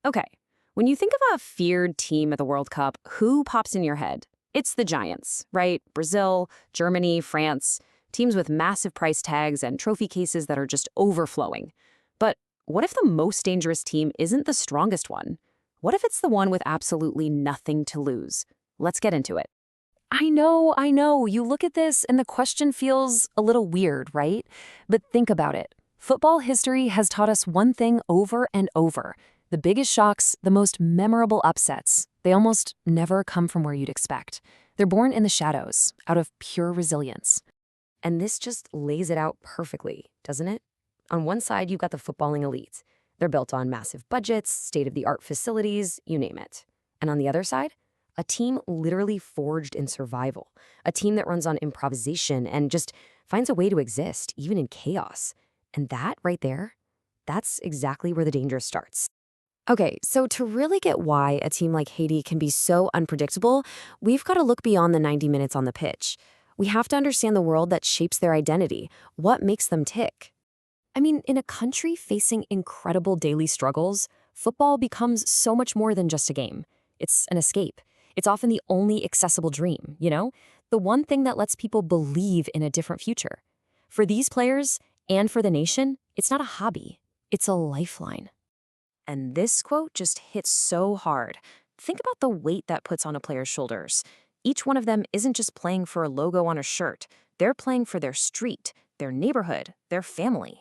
Okay, when you think of a feared team at the World Cup, who pops in your head? It's the giants, right? Brazil, Germany, France, teams with massive price tags and trophy cases that are just overflowing. But what if the most dangerous team isn't the strongest one? What if it's the one with absolutely nothing to lose? Let's get into it. I know. You look at this and the question feels a little weird, right? But think about it. Football history has taught us one thing over and over. The biggest shocks, the most memorable upsets, they almost never come from where you'd expect. They're born in the shadows, out of pure resilience. And this just lays it out perfectly, doesn't it? On one side, you've got the footballing elite. They're built on massive budgets, state-of-the-art facilities, you name it. And on the other side, a team literally forged in survival, a team that runs on improvisation and just finds a way to exist, even in chaos. And that right there, that's exactly where the danger starts. Okay, so to really get why a team like Haiti can be so unpredictable, we've got to look beyond the 90 minutes on the pitch. We have to understand the world that shapes their identity, what makes them tick. I mean, in a country facing incredible daily struggles, football becomes so much more than just a game. It's an escape. It's often the only accessible dream, you know? The one thing that lets people believe in a different future. For these players, and for the nation, it's not a hobby. It's a lifeline. And this quote just hits so hard. Think about the weight that puts on a player's shoulders. Each one of them isn't just playing for a logo on a shirt. They're playing for their street, their neighborhood, their family.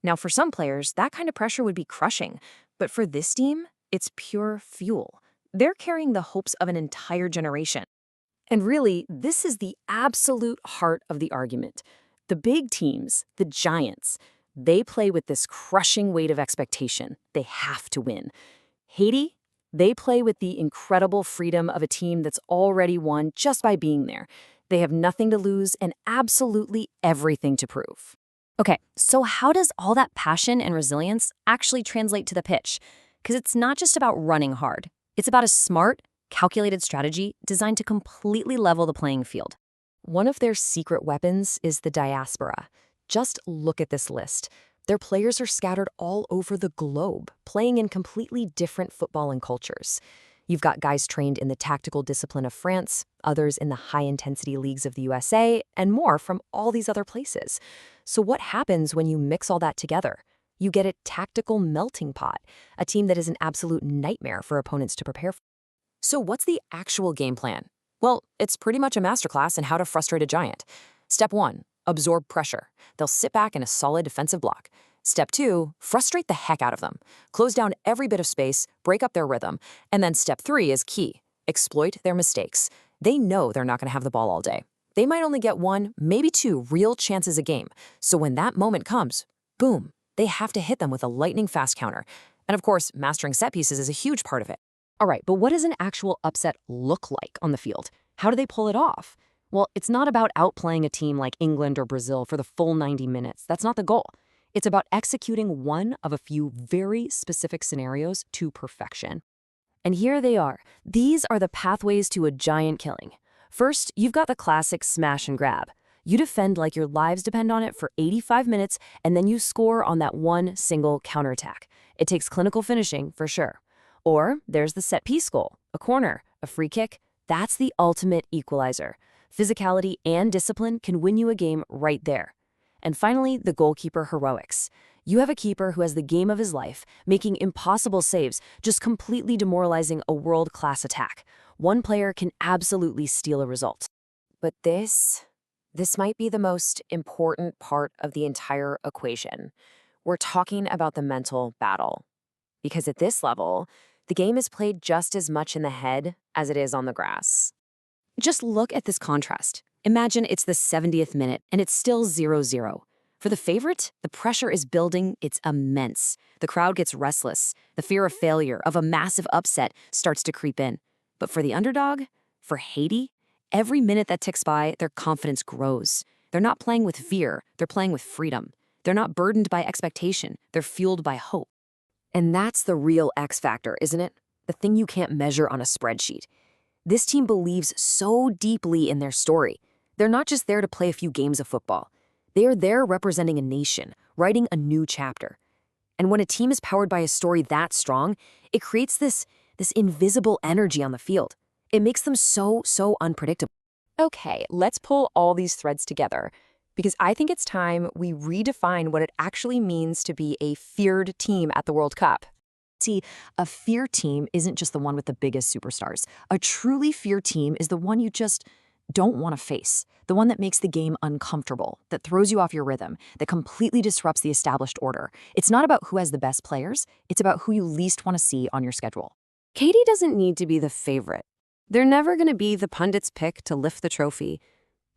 Now, for some players, that kind of pressure would be crushing. But for this team, it's pure fuel. They're carrying the hopes of an entire generation. And really, this is the absolute heart of the argument. The big teams, the giants, they play with this crushing weight of expectation. They have to win. Haiti, they play with the incredible freedom of a team that's already won just by being there. They have nothing to lose and absolutely everything to prove. Okay, so how does all that passion and resilience actually translate to the pitch? Because it's not just about running hard. It's about a smart, calculated strategy designed to completely level the playing field. One of their secret weapons is the diaspora. Just look at this list. Their players are scattered all over the globe, playing in completely different footballing cultures. You've got guys trained in the tactical discipline of France, others in the high-intensity leagues of the USA, and more from all these other places. So what happens when you mix all that together? You get a tactical melting pot, a team that is an absolute nightmare for opponents to prepare for. So what's the actual game plan? Well, it's pretty much a masterclass in how to frustrate a giant. Step 1, absorb pressure. They'll sit back in a solid defensive block. Step 2, frustrate the heck out of them. Close down every bit of space, break up their rhythm. And then step 3 is key. Exploit their mistakes. They know they're not going to have the ball all day. They might only get 1, maybe 2 real chances a game. So when that moment comes, boom, they have to hit them with a lightning-fast counter. And of course, mastering set pieces is a huge part of it. All right, but what does an actual upset look like on the field? How do they pull it off? Well, it's not about outplaying a team like England or Brazil for the full 90 minutes. That's not the goal. It's about executing one of a few very specific scenarios to perfection. And here they are. These are the pathways to a giant killing. First, you've got the classic smash and grab. You defend like your lives depend on it for 85 minutes, and then you score on that one single counterattack. It takes clinical finishing, for sure. Or there's the set-piece goal, a corner, a free kick. That's the ultimate equalizer. Physicality and discipline can win you a game right there. And finally, the goalkeeper heroics. You have a keeper who has the game of his life, making impossible saves, just completely demoralizing a world-class attack. One player can absolutely steal a result. But this might be the most important part of the entire equation. We're talking about the mental battle. Because at this level, the game is played just as much in the head as it is on the grass. Just look at this contrast. Imagine it's the 70th minute and it's still 0-0. For the favorite, the pressure is building, it's immense. The crowd gets restless. The fear of failure, of a massive upset, starts to creep in. But for the underdog, for Haiti, every minute that ticks by, their confidence grows. They're not playing with fear, they're playing with freedom. They're not burdened by expectation, they're fueled by hope. And that's the real X factor, isn't it? The thing you can't measure on a spreadsheet. This team believes so deeply in their story. They're not just there to play a few games of football. They are there representing a nation, writing a new chapter. And when a team is powered by a story that strong, it creates this invisible energy on the field. It makes them so unpredictable. Okay, let's pull all these threads together, because I think it's time we redefine what it actually means to be a feared team at the World Cup. See, a fear team isn't just the one with the biggest superstars. A truly fear team is the one you just don't want to face, the one that makes the game uncomfortable, that throws you off your rhythm, that completely disrupts the established order. It's not about who has the best players, it's about who you least want to see on your schedule. Haiti doesn't need to be the favorite. They're never going to be the pundit's pick to lift the trophy.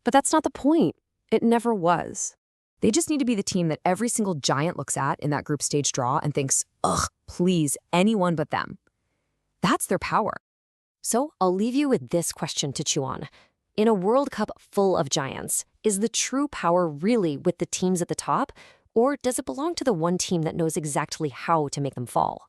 But that's not the point. It never was. They just need to be the team that every single giant looks at in that group stage draw and thinks, ugh, please, anyone but them. That's their power. So I'll leave you with this question to chew on. In a World Cup full of giants, is the true power really with the teams at the top, or does it belong to the one team that knows exactly how to make them fall?